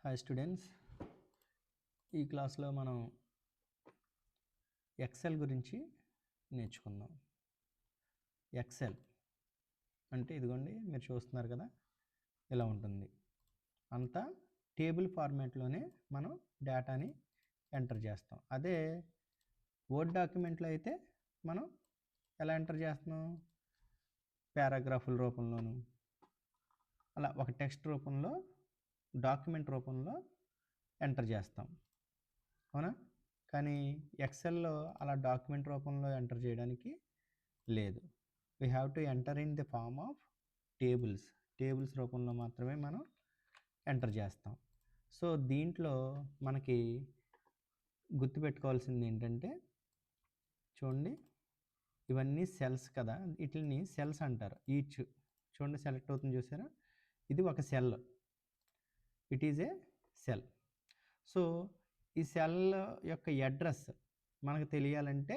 Hi students, ఈ క్లాస్లో మనం ఎక్సెల్ గురించి నేర్చుకుందాం. ఎక్సెల్ అంటే ఇదిగోండి, మీరు చూస్తున్నారు కదా, ఇలా ఉంటుంది. అంతా టేబుల్ ఫార్మాట్లోనే మనం డేటాని ఎంటర్ చేస్తాం. అదే వర్డ్ డాక్యుమెంట్లో అయితే మనం ఎలా ఎంటర్ చేస్తున్నాం? పారాగ్రాఫుల రూపంలోను, అలా ఒక టెక్స్ట్ రూపంలో, డాక్యుమెంట్ రూపంలో ఎంటర్ చేస్తాం, అవునా? కానీ ఎక్సెల్లో అలా డాక్యుమెంట్ రూపంలో ఎంటర్ చేయడానికి లేదు. We have to enter in the form of tables రూపంలో మాత్రమే మనం ఎంటర్ చేస్తాం. సో దీంట్లో మనకి గుర్తుపెట్టుకోవాల్సింది ఏంటంటే, చూడండి, ఇవన్నీ సెల్స్ కదా, వీటిని సెల్స్ అంటారు. ఈచ్ చూడండి సెలెక్ట్ అవుతుంది, చూసారా? ఇది ఒక cell, it is a cell. So ఈ సెల్ యొక్క అడ్రస్ మనకు తెలియాలంటే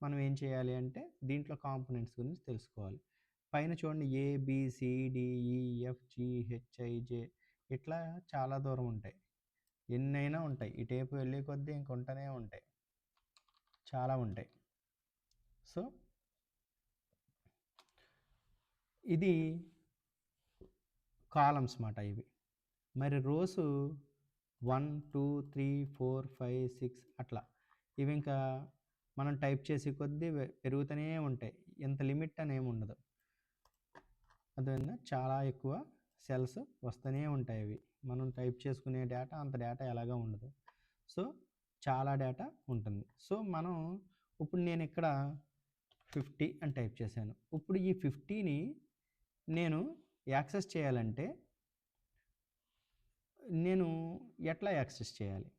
మనం ఏం చేయాలి అంటే, దీంట్లో కాంపోనెంట్స్ గురించి తెలుసుకోవాలి. పైన చూడండి, ABCDEFGHIJ ఇట్లా చాలా దూరం ఉంటాయి, ఎన్నైనా ఉంటాయి. ఈ టేపు వెళ్ళే కొద్దీ ఇంకొంటనే ఉంటాయి, చాలా ఉంటాయి. సో ఇది కాలమ్స్ మాట ఇవి. మరి రోస్ 1 2 3 4 5 6 అట్లా, ఇవి ఇంకా మనం టైప్ చేసే కొద్దీ పెరుగుతూనే ఉంటాయి. ఇంత లిమిట్ అని ఏమి ఉండదు. అదేవిధంగా చాలా ఎక్కువ సెల్స్ వస్తూనే ఉంటాయి. అవి మనం టైప్ చేసుకునే డేటా అంత డేటా ఎలాగా ఉండదు. సో చాలా డేటా ఉంటుంది. సో మనం ఇప్పుడు నేను ఇక్కడ 50 అని టైప్ చేశాను. ఇప్పుడు ఈ 50ని నేను యాక్సెస్ చేయాలంటే నేను ఎట్లా యాక్సెస్ చేయాలి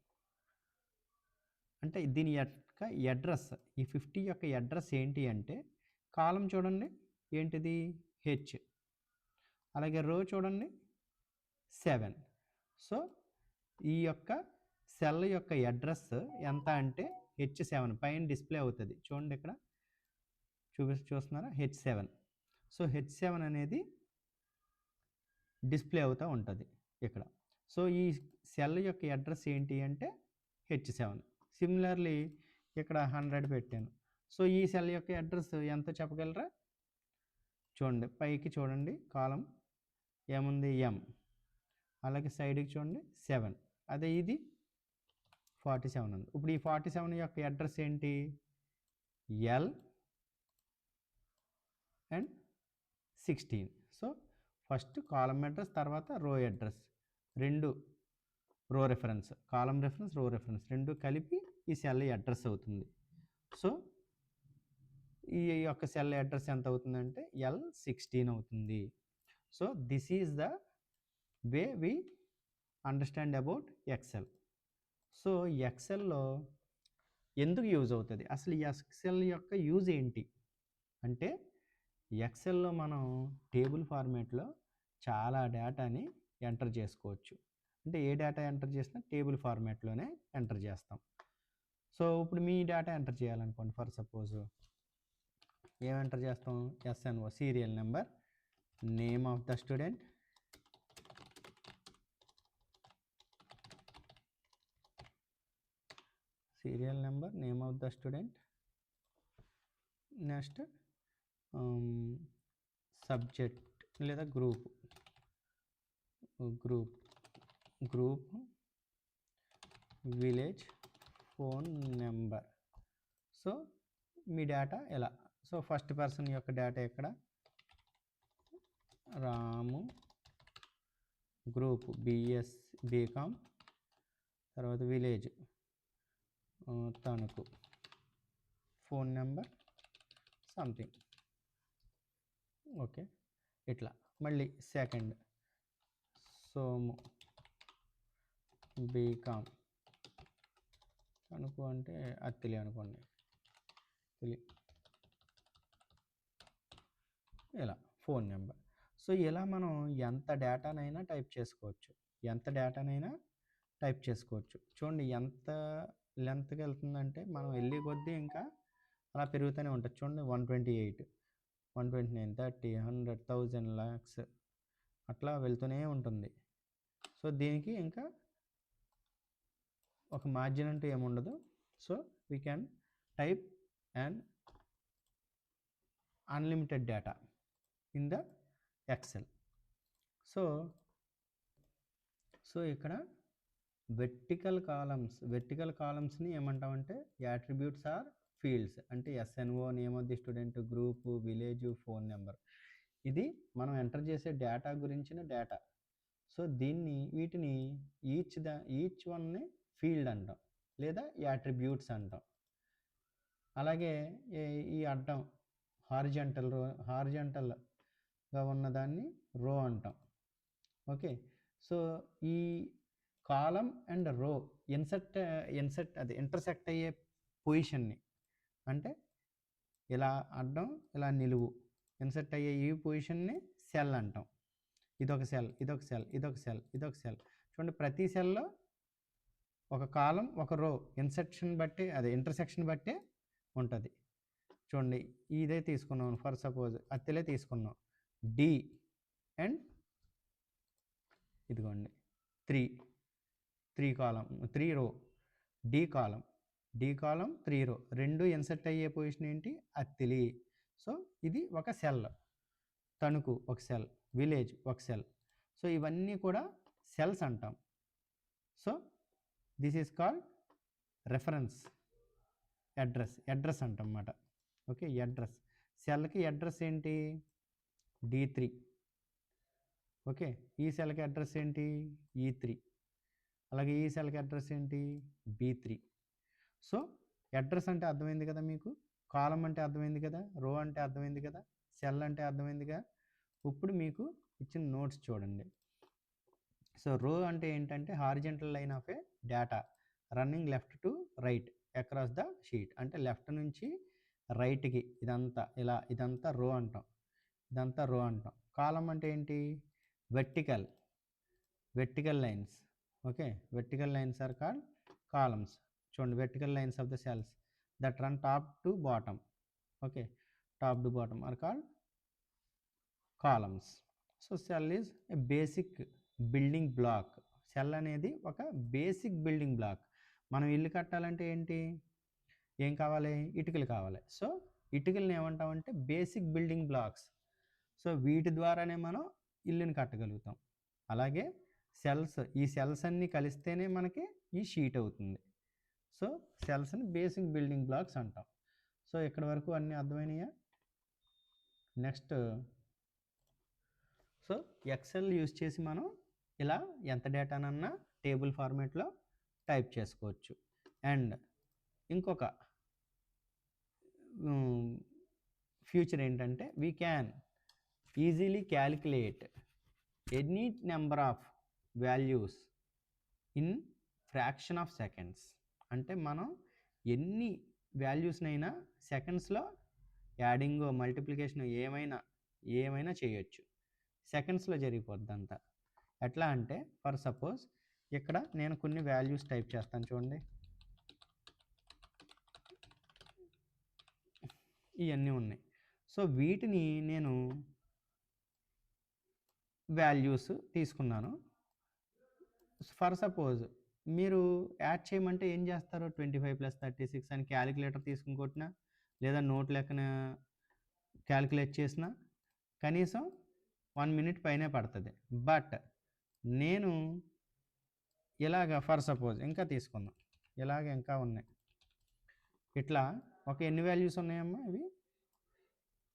అంటే, దీని యొక్క అడ్రస్, ఈ 50 యొక్క అడ్రస్ ఏంటి అంటే, కాలం చూడండి ఏంటిది, హెచ్, అలాగే రో చూడండి 7. సో ఈ యొక్క సెల్ యొక్క అడ్రస్ ఎంత అంటే H7 పైన డిస్ప్లే అవుతుంది. చూడండి ఇక్కడ చూస్తున్నారా, H7. సో H7 అనేది డిస్ప్లే అవుతూ ఉంటుంది ఇక్కడ. సో ఈ సెల్ యొక్క అడ్రస్ ఏంటి అంటే H7. సిమిలర్లీ ఇక్కడ 100 పెట్టాను. సో ఈ సెల్ యొక్క అడ్రస్ ఎంత చెప్పగలరా? చూడండి, పైకి చూడండి, కాలం ఏముంది, M, అలాగే సైడ్కి చూడండి 7, అదే ఇది 47 ఉంది. ఇప్పుడు ఈ 47 యొక్క అడ్రస్ ఏంటి, L and 16. So first column address, తర్వాత రో అడ్రస్, రెండు రో రెఫరెన్స్, కాలం రెఫరెన్స్, రో రెఫరెన్స్ రెండు కలిపి ఈ సెల్ అడ్రస్ అవుతుంది. సో ఈ యొక్క సెల్ అడ్రస్ ఎంత అవుతుందంటే L16 అవుతుంది. So this is the way we understand about Excel. So ఎక్సెల్లో ఎందుకు యూజ్ అవుతుంది, అసలు ఎక్సెల్ యొక్క యూజ్ ఏంటి అంటే, ఎక్సెల్లో మనం టేబుల్ ఫార్మాట్లో చాలా డేటాని ఎంటర్ చేసుకోవచ్చు. అంటే ఏ డేటా ఎంటర్ చేసినా టేబుల్ ఫార్మాట్లోనే ఎంటర్ చేస్తాం. సో ఇప్పుడు మీ డేటా ఎంటర్ చేయాలనుకోండి, ఫర్ సపోజ్ ఏం ఎంటర్ చేస్తాం, SNO, serial number, name of the student, serial number, name of the student, next subject లేదా group, village, phone number. So మీ డేటా ఎలా, సో ఫస్ట్ పర్సన్ యొక్క డేటా ఇక్కడ రాము, గ్రూప్ BCom, తర్వాత village Tanuku, phone number something, okay. ఇట్లా మళ్ళీ second Somu, BCom, Tanuku అంటే అత్తిలి అనుకోండి, ఇలా ఫోన్ నెంబర్. సో ఇలా మనం ఎంత డేటానైనా టైప్ చేసుకోవచ్చు. చూడండి ఎంత లెంత్కి వెళ్తుందంటే, మనం వెళ్ళే కొద్దీ ఇంకా అలా పెరుగుతూనే ఉంటుంది. చూడండి 128, 129, 30, 100, 1000, lakhs అట్లా వెళ్తూనే ఉంటుంది. సో దీనికి ఇంకా ఒక మార్జిన్ అంటూ ఏముండదు. So we can type and unlimited data in the XL. So ఇక్కడ వెర్టికల్ కాలమ్స్ని ఏమంటామంటే యాట్రిబ్యూట్స్ ఆర్ ఫీల్డ్స్. అంటే SNO, name of the student, group, village, phone number. ఇది మనం ఎంటర్ చేసే డేటా గురించిన డేటా. సో వీటిని ఈచ్ వన్ని ఫీల్డ్ అంటాం లేదా యాట్రిబ్యూట్స్ అంటాం. అలాగే ఈ అడ్డం హారిజంటల్గా ఉన్నదాన్ని రో అంటాం. ఓకే. సో ఈ కాలం అండ్ రో ఇంటర్సెక్ట్ అయ్యే పొజిషన్ని, అంటే ఇలా అడ్డం ఇలా నిలువు ఇన్సెక్ట్ అయ్యే ఈ పొజిషన్ని సెల్ అంటాం. ఇదొక సెల్, ఇదొక సెల్, ఇదొక సెల్, ఇదొక సెల్. చూడండి, ప్రతి సెల్లో ఒక కాలం ఒక రో ఇంటర్సెక్షన్ బట్టే ఉంటుంది. చూడండి, ఇదే తీసుకున్నాం ఫర్ సపోజ్, అత్తెలే తీసుకున్నాం. డి అండ్ ఇదిగోండి 3 కాలం 3 రో, డి కాలం 3 రో, రెండు ఇన్సెక్ట్ అయ్యే పొజిషన్ ఏంటి? అత్తిలి. సో ఇది ఒక సెల్. తణుకు ఒక సెల్, విలేజ్ ఒక సెల్. సో ఇవన్నీ కూడా సెల్స్ అంటాం. So this is called reference address అంటాం అన్నమాట. ఓకే, అడ్రస్ సెల్కి అడ్రస్ ఏంటి? D3. ఓకే, ఈ సెల్కి అడ్రస్ ఏంటి? E3. అలాగే ఈ సెల్కి అడ్రస్ ఏంటి? B3. సో అడ్రస్ అంటే అర్థమైంది కదా మీకు, కాలం అంటే అర్థమైంది కదా, రో అంటే అర్థమైంది కదా, సెల్ అంటే అర్థమైంది కదా. ఇప్పుడు మీకు ఇచ్చిన నోట్స్ చూడండి. సో రో అంటే ఏంటంటే horizontal line of a data running left to right across the sheet. అంటే లెఫ్ట్ నుంచి రైట్కి ఇదంతా రో అంటాం. కాలం అంటే ఏంటి? Vertical lines. Okay, vertical lines are called columns. చూడండి, vertical lines of the cells that run top to bottom. Okay, top to bottom are called columns. So cell is a basic building block. Cell అనేది ఒక basic building black. మనం ఇల్లు కట్టాలంటే ఏం కావాలి? ఇటుకలు కావాలి. సో ఇటుకల్ని ఏమంటామంటే బేసిక్ బిల్డింగ్ బ్లాక్స్. సో వీటి ద్వారానే మనం ఇల్లుని కట్టగలుగుతాం. అలాగే ఈ సెల్స్ అన్నీ కలిస్తేనే మనకి ఈ షీట్ అవుతుంది. సో సెల్స్ని బేసిక్ బిల్డింగ్ బ్లాక్స్ అంటాం. సో ఇక్కడ వరకు అన్నీ అర్థమైనాయా? నెక్స్ట్, సో ఎక్సెల్ యూజ్ చేసి మనం ఇలా ఎంత డేటానన్నా టేబుల్ ఫార్మేట్లో టైప్ చేసుకోవచ్చు. అండ్ ఇంకొక ఫ్యూచర్ ఏంటంటే we can easily calculate any number of values in fraction of seconds. అంటే మనం ఎన్ని వాల్యూస్నైనా సెకండ్స్లో యాడింగ్, మల్టిప్లికేషన్ ఏమైనా చేయొచ్చు. సెకండ్స్లో జరిగిపోద్ది అంతా. ఎట్లా అంటే ఫర్ సపోజ్ ఇక్కడ నేను కొన్ని వాల్యూస్ టైప్ చేస్తాను. చూడండి, ఇవన్నీ ఉన్నాయి. సో వీటిని నేను వాల్యూస్ తీసుకున్నాను. ఫర్ సపోజ్ మీరు యాడ్ చేయమంటే ఏం చేస్తారు? 25 + 36 అని క్యాలిక్యులేటర్ తీసుకుని కొట్టినా లేదా నోట్ లెక్కన క్యాలిక్యులేట్ చేసినా కనీసం 1 మినిట్ పైనే పడుతుంది. బట్ నేను ఫర్ సపోజ్ ఇంకా తీసుకుందాం, ఇంకా ఉన్నాయి. ఇట్లా ఎన్ని వాల్యూస్ ఉన్నాయమ్మా? ఇవి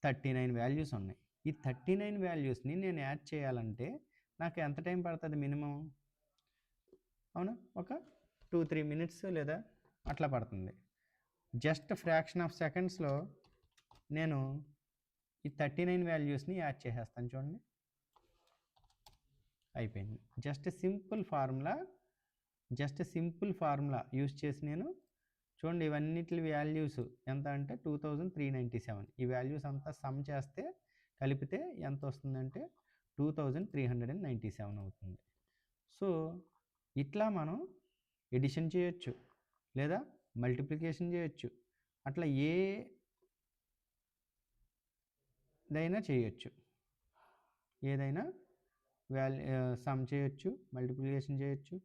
39 వాల్యూస్ ఉన్నాయి. ఈ 39 వాల్యూస్ని నేను యాడ్ చేయాలంటే నాకు ఎంత టైం పడుతుంది మినిమం? అవునా, ఒక 2-3 మినిట్స్ లేదా అట్లా పడుతుంది. జస్ట్ ఫ్రాక్షన్ ఆఫ్ సెకండ్స్లో నేను ఈ 39 వాల్యూస్ని యాడ్ చేసేస్తాను. చూడండి, అయిపోయింది. జస్ట్ సింపుల్ ఫార్ములా యూజ్ చేసి నేను చూడండి, ఇవన్నిటి వాల్యూస్ ఎంత అంటే 2397. ఈ వాల్యూస్ అంతా సమ్ చేస్తే కలిపితే ఎంత వస్తుందంటే 2397 అవుతుంది. సో ఇట్లా మనం ఎడిషన్ చేయొచ్చు లేదా మల్టిప్లికేషన్ చేయొచ్చు. అట్లా ఏదైనా చేయొచ్చు. సమ్ చేయొచ్చు, మల్టిప్లికేషన్ చేయొచ్చు.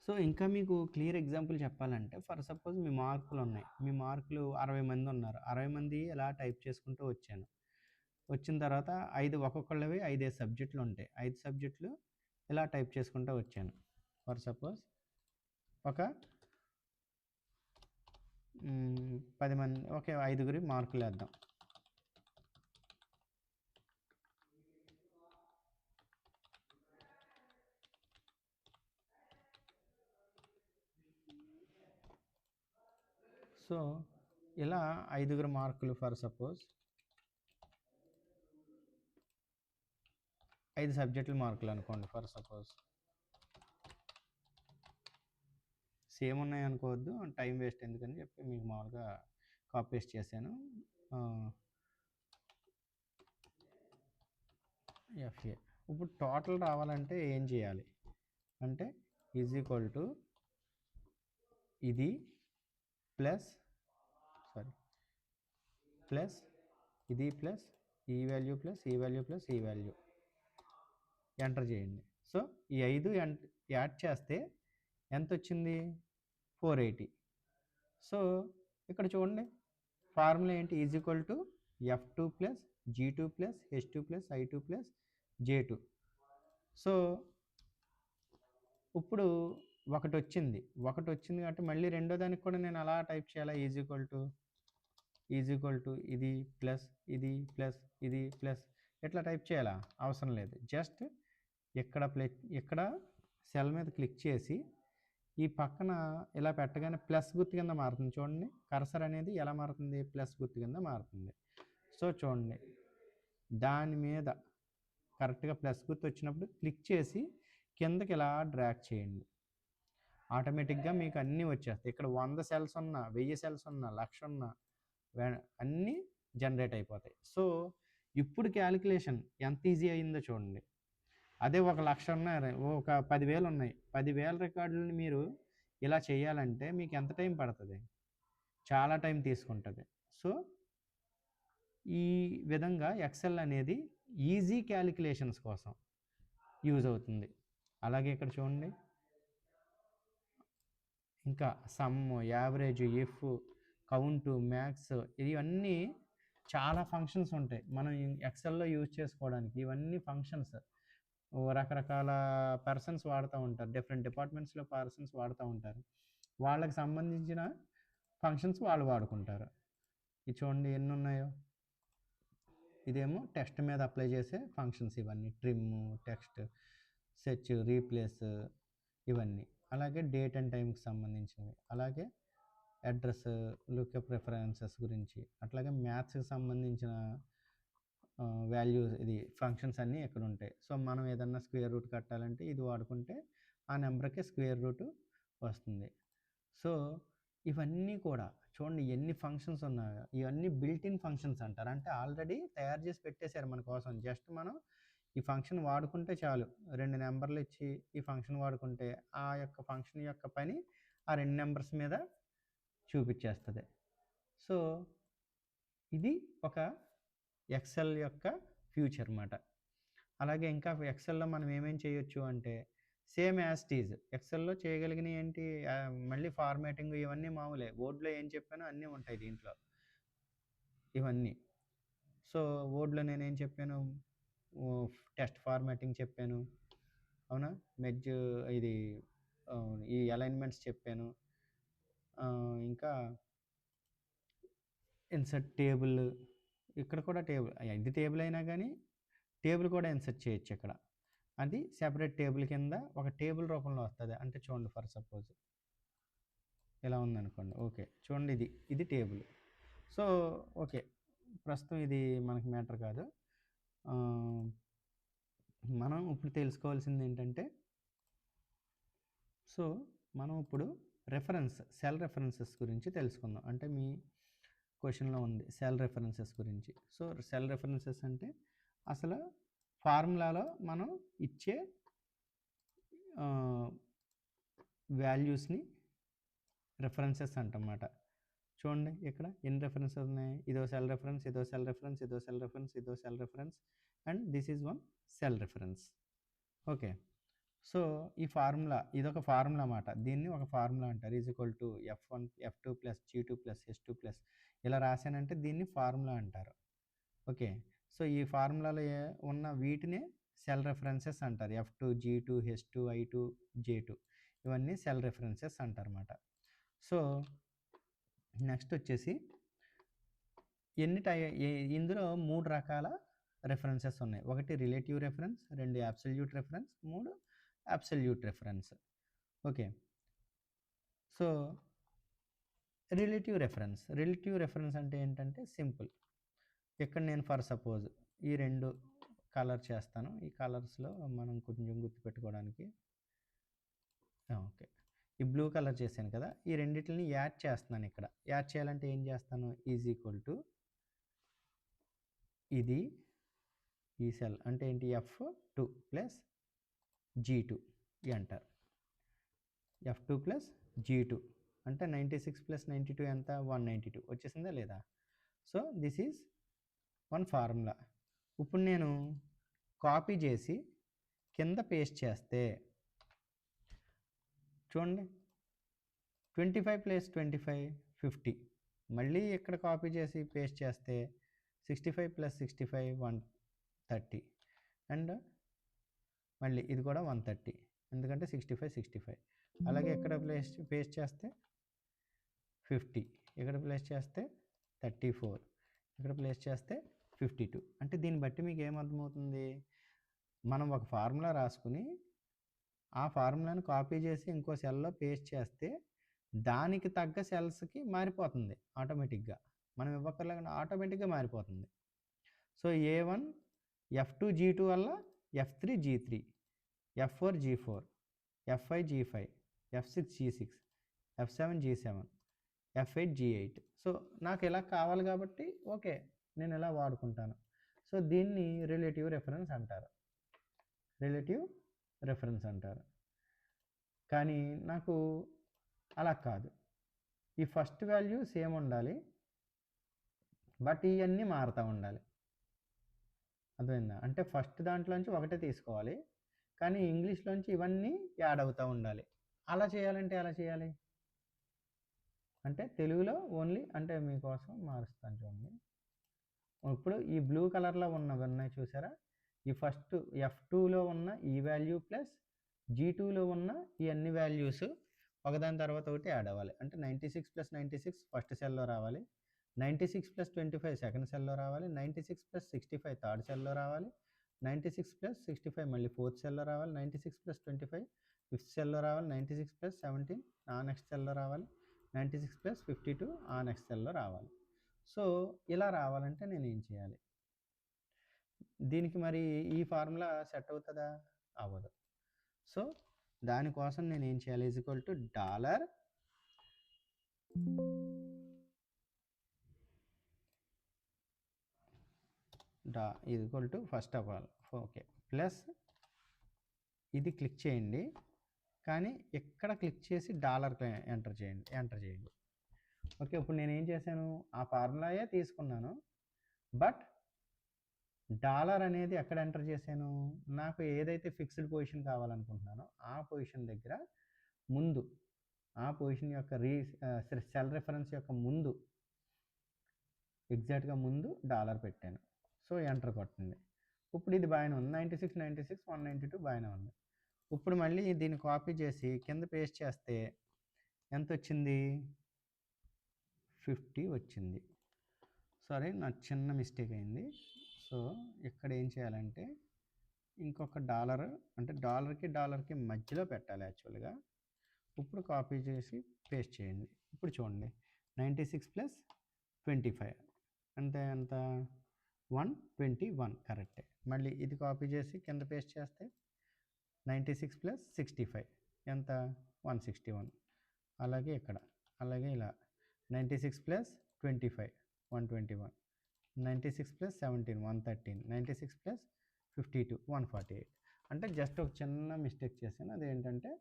సో ఇంకా మీకు క్లియర్ ఎగ్జాంపుల్ చెప్పాలంటే ఫర్ సపోజ్ మీ మార్కులు ఉన్నాయి, మీ మార్కులు 60 మంది ఉన్నారు, 60 మంది ఇలా టైప్ చేసుకుంటూ వచ్చాను. వచ్చిన తర్వాత 5 ఒక్కొక్కళ్ళవి 5 సబ్జెక్టులు ఉంటాయి, 5 సబ్జెక్టులు ఇలా టైప్ చేసుకుంటూ వచ్చాను. ఫర్ సపోజ్ ఒక 10 మంది, ఓకే 5గురి మార్కులు వేద్దాం. సో ఇలా 5గురు మార్కులు ఫర్ సపోజ్ 5 సబ్జెక్టుల మార్కులు అనుకోండి. ఫర్ సపోజ్ సేమ్ ఉన్నాయి అనుకోవద్దు, టైం వేస్ట్ ఎందుకని చెప్పి మీకు మామూలుగా కాపీ పేస్ట్ చేశాను. ఎఫ్ఏ ఇప్పుడు టోటల్ రావాలంటే ఏం చేయాలి అంటే ఈజ్ ఈక్వల్ టు ఇది ప్లస్ ఇది ప్లస్ ఈ వాల్యూ ప్లస్ ఈ వాల్యూ ప్లస్ ఈ వాల్యూ ఎంటర్ చేయండి. సో ఈ 5 యాడ్ చేస్తే ఎంత వచ్చింది? 480. సో ఇక్కడ చూడండి ఫార్ములా ఏంటి? Is equal to F2 plus G2 plus H2 plus I2 plus J2. So ఇప్పుడు ఒకటి వచ్చింది కాబట్టి మళ్ళీ రెండో దానికి కూడా నేను అలా టైప్ చేయాలా? ఈజ్ ఈక్వల్ టు ఇది ప్లస్ ఇది ప్లస్ ఇది ప్లస్ ఎట్లా టైప్ చేయాలా? అవసరం లేదు. జస్ట్ ఇక్కడ సెల్ మీద క్లిక్ చేసి ఈ పక్కన ఇలా పెట్టగానే ప్లస్ గుర్తు కింద మారుతుంది. చూడండి కర్సర్ అనేది ఎలా మారుతుంది? ప్లస్ గుర్తు కింద మారుతుంది. సో చూడండి దాని మీద కరెక్ట్గా ప్లస్ గుర్తు వచ్చినప్పుడు క్లిక్ చేసి కిందకి ఇలా డ్రాగ్ చేయండి. ఆటోమేటిక్గా మీకు అన్నీ వచ్చేస్తాయి. ఇక్కడ 100 సెల్స్ ఉన్నా, 1000 సెల్స్ ఉన్నా, 1000 ఉన్నా అన్నీ జనరేట్ అయిపోతాయి. సో ఇప్పుడు క్యాలిక్యులేషన్ ఎంత ఈజీ అయిందో చూడండి. అదే 1,00,000 ఉన్నాయి, ఒక 10,000 ఉన్నాయి, 10,000 రికార్డులని మీరు ఇలా చేయాలంటే మీకు ఎంత టైం పడుతుంది? చాలా టైం తీసుకుంటుంది. సో ఈ విధంగా ఎక్సెల్ అనేది ఈజీ క్యాలిక్యులేషన్స్ కోసం యూజ్ అవుతుంది. అలాగే ఇక్కడ చూడండి ఇంకా some, average, if, count, max ఇవన్నీ చాలా ఫంక్షన్స్ ఉంటాయి మనం ఎక్సెల్లో యూజ్ చేసుకోవడానికి. ఇవన్నీ ఫంక్షన్స్ రకరకాల పర్సన్స్ వాడుతూ ఉంటారు, డిఫరెంట్ డిపార్ట్మెంట్స్లో పర్సన్స్ వాడుతూ ఉంటారు. వాళ్ళకి సంబంధించిన ఫంక్షన్స్ వాళ్ళు వాడుకుంటారు. ఇది చూడండి ఎన్ని ఉన్నాయో. ఇదేమో టెక్స్ట్ మీద అప్లై చేసే ఫంక్షన్స్ ఇవన్నీ, ట్రిమ్, టెక్స్ట్, సెర్చ్, రీప్లేస్ ఇవన్నీ. అలాగే డేట్ అండ్ టైంకి సంబంధించినవి, అలాగే అడ్రస్, లుక్అప్ రెఫరెన్సెస్ గురించి, అట్లాగే మ్యాథ్స్కి సంబంధించిన వాల్యూస్, ఇది ఫంక్షన్స్ అన్నీ ఇక్కడ ఉంటాయి. సో మనం ఏదన్నా స్క్వేర్ రూట్ కట్టాలంటే ఇది వాడుకుంటే ఆ నెంబర్కి స్క్వేర్ రూట్ వస్తుంది. సో ఇవన్నీ కూడా చూడండి ఎన్ని ఫంక్షన్స్ ఉన్నాయో. ఇవన్నీ బిల్ట్-ఇన్ ఫంక్షన్స్ అంటారు, అంటే ఆల్రెడీ తయారు చేసి పెట్టేశారు మన కోసం. జస్ట్ మనం ఈ ఫంక్షన్ వాడుకుంటే చాలు. 2 నెంబర్లు ఇచ్చి ఈ ఫంక్షన్ వాడుకుంటే ఆ యొక్క ఫంక్షన్ యొక్క పని ఆ 2 నెంబర్స్ మీద చూపించేస్తుంది. సో ఇది ఒక ఎక్సెల్ యొక్క ఫ్యూచర్ అన్నమాట. అలాగే ఇంకా ఎక్సెల్లో మనం ఏమేం చేయొచ్చు అంటే సేమ్ యాజ్ టీజ్ ఎక్సెల్లో చేయగలిగినవి ఏంటి? మళ్ళీ ఫార్మాటింగ్ ఇవన్నీ మామూలే. వర్డ్లో ఏం చెప్పానో అన్నీ ఉంటాయి దీంట్లో ఇవన్నీ. సో వర్డ్లో నేనేం చెప్పాను? టెస్ట్ ఫార్మాటింగ్ చెప్పాను, అవునా? మెర్జ్, ఇది ఈ అలైన్మెంట్స్ చెప్పాను. ఇంకా ఇన్సర్ట్ టేబుల్, ఇక్కడ కూడా టేబుల్, ఇది టేబుల్ అయినా కానీ టేబుల్ కూడా ఇన్సర్ట్ చేయొచ్చు ఇక్కడ. అది సెపరేట్ టేబుల్ కింద ఒక టేబుల్ రూపంలో వస్తుంది. అంటే చూడండి ఫర్ సపోజ్ ఇలా ఉందనుకోండి. ఓకే చూడండి ఇది టేబుల్. సో ఓకే ప్రస్తుతం ఇది మనకి మ్యాటర్ కాదు. మనం ఇప్పుడు తెలుసుకోవాల్సింది ఏంటంటే, సో మనం ఇప్పుడు సెల్ రెఫరెన్సెస్ గురించి తెలుసుకుందాం. అంటే మీ క్వశ్చన్లో ఉంది సెల్ రెఫరెన్సెస్ గురించి. సో సెల్ రెఫరెన్సెస్ అంటే అసలు ఫార్ములాలో మనం ఇచ్చే వాల్యూస్ని రెఫరెన్సెస్ అంటమాట. చూడండి ఇక్కడ ఎన్ని రెఫరెన్సెస్ ఉన్నాయి? ఇదో సెల్ రెఫరెన్స్, ఇదో సెల్ రెఫరెన్స్, ఇదో సెల్ రెఫరెన్స్, ఇదో cell reference, and this is one cell reference. Okay so ఈ ఫార్ములా ఇదొక ఫార్ములా అన్నమాట. దీన్ని ఒక ఫార్ములా అంటారు. Is equal to F1 F2 plus G2 plus H2 plus ఇలా రాశానంటే దీన్ని ఫార్ములా అంటారు. ఓకే. సో ఈ ఫార్ములాలో ఉన్న వీటినే సెల్ రెఫరెన్సెస్ అంటారు. F2 G2 H2 I2 J2 ఇవన్నీ సెల్ రెఫరెన్సెస్ అంటారన్నమాట. సో నెక్స్ట్ వచ్చేసి ఇందులో 3 రకాల రెఫరెన్సెస్ ఉన్నాయి. ఒకటి relative reference, 2 absolute reference, 3 absolute reference. Okay. So relative reference అంటే ఏంటంటే సింపుల్. ఇక్కడ నేను ఫర్ సపోజ్ ఈ 2 కలర్ చేస్తాను. ఈ కలర్స్లో మనం కొంచెం గుర్తుపెట్టుకోవడానికి ఓకే. ఈ బ్లూ కలర్ చేశాను కదా, ఈ రెండింటిని యాడ్ చేస్తున్నాను. ఇక్కడ యాడ్ చేయాలంటే ఏం చేస్తాను, ఈజ్ ఈక్వల్ టు ఇది ఈ సెల్ అంటే ఏంటి, F2 ప్లస్ G2 అంటారు. F2 ప్లస్ G2 అంటే 96 ప్లస్ 92 ఎంత, 192 వచ్చేసిందా లేదా. So this is one formula. ఇప్పుడు నేను కాపీ చేసి కింద పేస్ట్ చేస్తే చూడండి, 25 ప్లస్ 25 50. మళ్ళీ ఇక్కడ కాపీ చేసి పేస్ట్ చేస్తే 65 ప్లస్ 65 130 అండ్ మళ్ళీ ఇది కూడా 130 ఎందుకంటే 65. అలాగే ఇక్కడ పేస్ట్ చేస్తే 50, ఇక్కడ ప్లేస్ చేస్తే 34, ఇక్కడ ప్లేస్ చేస్తే 52. అంటే దీన్ని బట్టి మీకు ఏమర్థమవుతుంది, మనం ఒక ఫార్ములా రాసుకుని ఆ ఫార్ములాని కాపీ చేసి ఇంకో సెల్లో పేస్ట్ చేస్తే దానికి తగ్గ సెల్స్కి మారిపోతుంది ఆటోమేటిక్గా. మనం ఇవ్వక్కర్లేకుండా ఆటోమేటిక్గా మారిపోతుంది. సో A1 F2 G2 వల్ల F3 G3, F4 G4, F5 G5, F6 G6, F7 G7, F8 G8. So నాకు ఇలా కావాలి కాబట్టి ఓకే నేను ఇలా వాడుకుంటాను. సో దీన్ని రిలేటివ్ రెఫరెన్స్ అంటారు. కానీ నాకు అలా కాదు, ఈ ఫస్ట్ వాల్యూ సేమ్ ఉండాలి బట్ ఇవన్నీ మారుతూ ఉండాలి. అర్థమైందా, అంటే ఫస్ట్ దాంట్లోంచి ఒకటే తీసుకోవాలి కానీ ఇంగ్లీష్లోంచి ఇవన్నీ యాడ్ అవుతూ ఉండాలి. అలా చేయాలంటే ఎలా చేయాలి అంటే తెలుగులో ఓన్లీ అంటే మీకోసం మారుస్తాను చూడండి. ఇప్పుడు ఈ బ్లూ కలర్లో ఉన్నవి ఉన్నాయి చూసారా, ఈ ఫస్ట్ F2లో ఉన్న ఈ వాల్యూ ప్లస్ G2లో ఉన్న ఈ అన్ని వాల్యూస్ ఒకదాని తర్వాత ఒకటి యాడ్ అవ్వాలి. అంటే 96 ప్లస్ 96 ఫస్ట్ సెల్లో రావాలి, 96 ప్లస్ 25 సెకండ్ సెల్లో రావాలి, 96 ప్లస్ 65 థర్డ్ సెల్లో రావాలి, 96 ప్లస్ 65 మళ్ళీ ఫోర్త్ సెల్లో రావాలి, 96 ప్లస్ 25 ఫిఫ్త్ సెల్లో రావాలి, 96 ప్లస్ 17 ఆ నెక్స్ట్ సెల్లో రావాలి, 96 ప్లస్ 52 ఆ నెక్స్ట్ సెల్లో రావాలి. సో ఇలా రావాలంటే నేను ఏం చేయాలి, దీనికి మరి ఈ ఫార్ములా సెట్ అవుతుందా, అవ్వదు. సో దానికోసం నేను ఏం చేయాలి, is equal to dollar is equal to first of all okay plus ఇది క్లిక్ చేయండి కానీ ఇక్కడ క్లిక్ చేసి డాలర్ ఎంటర్ చేయండి. ఓకే, ఇప్పుడు నేను ఏం చేశాను, ఆ ఫార్ములాయే తీసుకున్నాను బట్ డాలర్ అనేది ఎక్కడ ఎంటర్ చేశాను, నాకు ఏదైతే ఫిక్స్డ్ పొజిషన్ కావాలనుకుంటున్నానో ఆ పొజిషన్ దగ్గర ముందు, ఆ పొజిషన్ యొక్క సెల్ రెఫరెన్స్ యొక్క ముందు ఎగ్జాక్ట్గా ముందు డాలర్ పెట్టాను. సో ఎంటర్ కొట్టండి. ఇప్పుడు ఇది బాగానే ఉంది, 96 96 192 బాగానే ఉంది. ఇప్పుడు మళ్ళీ దీన్ని కాపీ చేసి కింద పేస్ట్ చేస్తే ఎంత వచ్చింది, 50 వచ్చింది. సారీ నా చిన్న మిస్టేక్ అయింది. సో ఇక్కడ ఏం చేయాలంటే ఇంకొక డాలర్ అంటే డాలర్కి మధ్యలో పెట్టాలి యాక్చువల్గా. ఇప్పుడు కాపీ చేసి పేస్ట్ చేయండి. ఇప్పుడు చూడండి 96 ప్లస్ 25 అంటే ఎంత 121 కరెక్టే. మళ్ళీ ఇది కాపీ చేసి కింద పేస్ట్ చేస్తే 96 ప్లస్ 65 ఎంత 161. అలాగే ఇక్కడ అలాగే ఇలా 96 ప్లస్ 25 121, 96 ప్లస్ 17 113, 96 ప్లస్ 52 148. అంటే జస్ట్ ఒక చిన్న మిస్టేక్ చేశాను, అదేంటంటే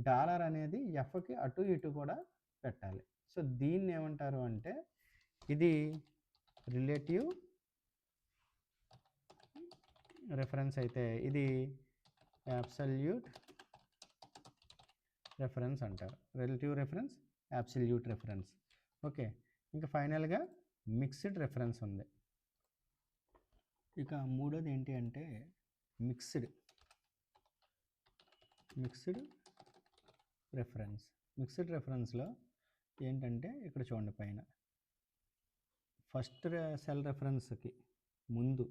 డాలర్ అనేది ఎఫ్కి అటు ఇటు కూడా పెట్టాలి. సో దీన్ని ఏమంటారు అంటే ఇది రిలేటివ్ రెఫరెన్స్ అయితే ఇది అబ్సల్యూట్ రెఫరెన్స్ అంటారు. Relative reference, absolute reference. Okay, ఇంకా ఫైనల్గా మిక్స్డ్ రెఫరెన్స్ ఉంది. ఇక మూడోది ఏంటి అంటే మిక్స్డ్ రెఫరెన్స్. మిక్స్డ్ రెఫరెన్స్లో ఏంటంటే ఇక్కడ చూడండి, పైన ఫస్ట్ సెల్ రెఫరెన్స్కి ముందు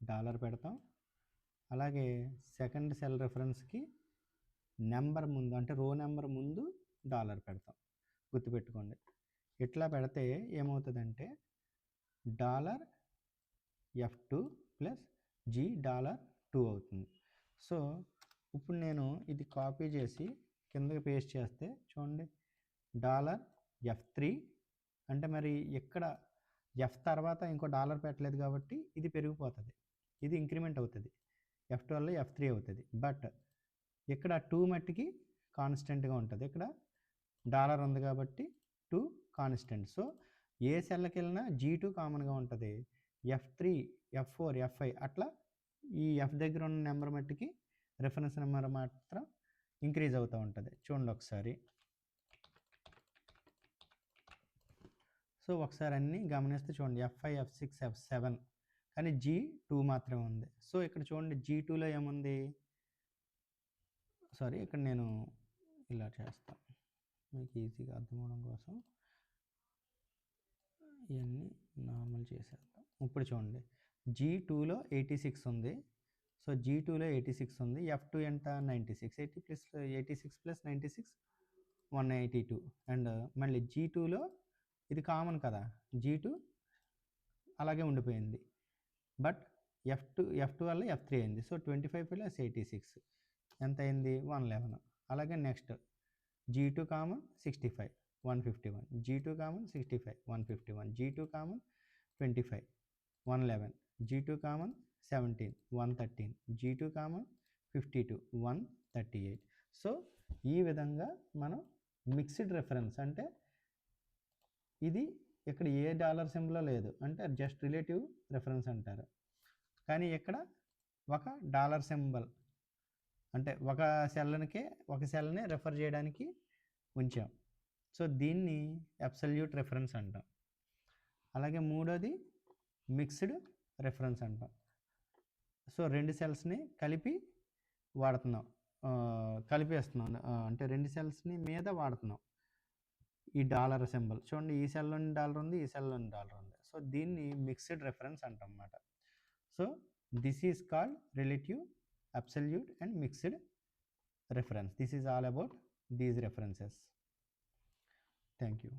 డాలర్ పెడతాం, అలాగే సెకండ్ సెల్ రెఫరెన్స్కి నెంబర్ ముందు అంటే రో నెంబర్ ముందు డాలర్ పెడతాం. గుర్తుపెట్టుకోండి. ఇట్లా పెడితే ఏమవుతుందంటే $F2 ప్లస్ $G2 అవుతుంది. సో ఇప్పుడు నేను ఇది కాపీ చేసి కిందకి పేస్ట్ చేస్తే చూడండి, $F3 అంటే మరి ఇక్కడ ఎఫ్ తర్వాత ఇంకో డాలర్ పెట్టలేదు కాబట్టి ఇది పెరిగిపోతుంది, ఇది ఇంక్రిమెంట్ అవుతుంది, F12 F3 అవుతుంది. బట్ ఇక్కడ 2 మట్టికి కాన్స్టెంట్గా ఉంటుంది, ఇక్కడ డాలర్ ఉంది కాబట్టి 2 కాన్స్టెంట్. సో ఏ సెల్కి వెళ్ళినా G2 కామన్గా ఉంటుంది, F3 F4 F5 అట్లా ఈ ఎఫ్ దగ్గర ఉన్న నెంబర్ మట్టికి రెఫరెన్స్ నెంబర్ మాత్రం ఇంక్రీజ్ అవుతూ ఉంటుంది. చూడండి ఒకసారి. సో ఒకసారి అన్నీ గమనిస్తే చూడండి, F5 F6 F7 కానీ G2 మాత్రమే ఉంది. సో ఇక్కడ చూడండి G2లో ఏముంది, సారీ ఇక్కడ నేను ఇలా చేస్తాను మీకు ఈజీగా అర్థం అవడం కోసం, ఇవన్నీ నార్మల్ చేసేద్దాం. ఇప్పుడు చూడండి G2లో 86 ఉంది. సో G2లో 86 ఉంది, F2 ఎంత 96, 86 ప్లస్ 96 182. అండ్ మళ్ళీ G2లో ఇది కామన్ కదా, G2 అలాగే ఉండిపోయింది, బట్ F2 వల్ల F3 అయింది. సో 25 ప్లస్ 86 ఎంత అయింది 111. అలాగే next G2 common 65 151, G2 common 65 151, G2 common 25 111, G2 common 17 113, G2 common 52 138. So ఈ విధంగా మనం మిక్స్డ్ రెఫరెన్స్ అంటే ఇది ఇక్కడ ఏ డాలర్ సింబల్ లేదు అంటే జస్ట్ రిలేటివ్ రెఫరెన్స్ అంటారు, కానీ ఇక్కడ ఒక డాలర్ సింబల్ అంటే ఒక సెల్ని రెఫర్ చేయడానికి ఉంచాం. సో దీన్ని అబ్సల్యూట్ రెఫరెన్స్ అంటాం. అలాగే మూడోది మిక్స్డ్ రెఫరెన్స్ అంటాం. సో రెండు సెల్స్ని కలిపి వాడుతున్నాం, కలిపేస్తున్నాం, అంటే రెండు సెల్స్ని మీద వాడుతున్నాం ఈ డాలర్ సింబల్. చూడండి ఈ సెల్లోని డాలర్ ఉంది, ఈ సెల్లోని డాలర్ ఉంది. సో దీన్ని మిక్స్డ్ రెఫరెన్స్ అంటాం అన్నమాట. So this is called relative, absolute and mixed reference. This is all about these references. Thank you.